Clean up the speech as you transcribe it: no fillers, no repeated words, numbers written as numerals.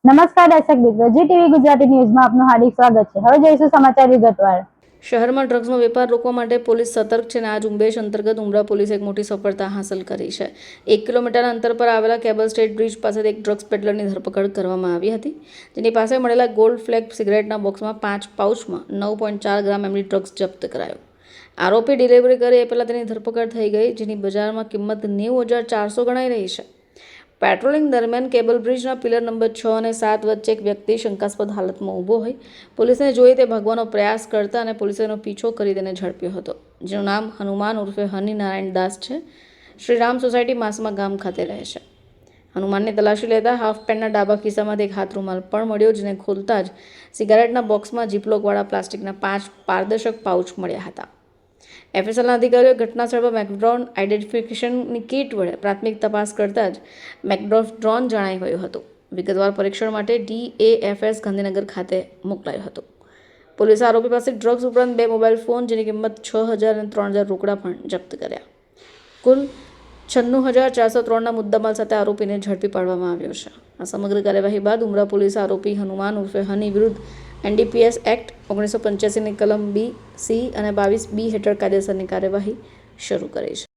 નમસ્કાર દર્શક મિત્રો, જી ટીવી ગુજરાતી ન્યૂઝમાં આપનું હાર્દિક સ્વાગત છે। હવે જોઈશું સમાચાર વિગતવાર। શહેરમાં ડ્રગ્સનો વેપાર રોકવા માટે પોલીસ સતર્ક છે અને આ ઝુંબેશ અંતર્ગત ઉમરા પોલીસે એક મોટી સફળતા હાંસલ કરી છે। 1 કિલોમીટરના અંતર પર આવેલા કેબલ સ્ટેટ બ્રિજ પાસેથી એક ડ્રગ્સ પેડલરની ધરપકડ કરવામાં આવી હતી, જેની પાસે મળેલા ગોલ્ડ ફ્લેગ સિગરેટના બોક્સમાં 5 પાઉચમાં 9.4 ગ્રામ એમડી ડ્રગ્સ જપ્ત કરાયો। આરોપી ડિલિવરી કરે એ પહેલાં તેની ધરપકડ થઈ ગઈ, જેની બજારમાં કિંમત 90,400 ગણાઈ રહી છે। પેટ્રોલિંગ દરમિયાન કેબલ બ્રિજના પિલર નંબર 6 અને 7 વચ્ચે એક વ્યક્તિ શંકાસ્પદ હાલતમાં ઊભો હોય પોલીસને જોઈ તે ભાગવાનો પ્રયાસ કરતા અને પોલીસે તેનો પીછો કરી તેને ઝડપ્યો હતો, જેનું નામ હનુમાન ઉર્ફે હની નારાયણ દાસ છે। શ્રીરામ સોસાયટી માસમા ગામ ખાતે રહે છે। હનુમાનની તલાશી લેતા હાફ પેન્ટના ડાબા ખિસ્સામાંથી એક હાથ રૂમાલ પણ મળ્યો, જેને ખોલતા જ સિગારેટના બોક્સમાં જીપલોકવાળા પ્લાસ્ટિકના 5 પારદર્શક પાઉચ મળ્યા હતા। એફએસએલના અધિકારીઓએ ઘટનાસ્થળ પર મેકડ્રોન આઈડેન્ટિફિકેશનની કીટ વડે પ્રાથમિક તપાસ કરતા જ મેકડ્રોફ ડ્રોન જણાઈ ગયું હતું। વિગતવાર પરીક્ષણ માટે DAFS ગાંધીનગર ખાતે મોકલાયો હતો। પોલીસે આરોપી પાસે ડ્રગ્સ ઉપરાંત 2 મોબાઈલ ફોન, જેની કિંમત 6,000 અને 3,000 રોકડા પણ જપ્ત કર્યા। કુલ 96,403ના મુદ્દામાલ સાથે આરોપીને ઝડપી પાડવામાં આવ્યો છે। આ સમગ્ર કાર્યવાહી બાદ ઉમરા પોલીસે આરોપી હનુમાન ઉર્ફે હની વિરુદ્ધ NDPS એક્ટ 1985ની કલમ B, C અને 22B હેઠળ કાયદેસરની કાર્યવાહી શરૂ કરી છે।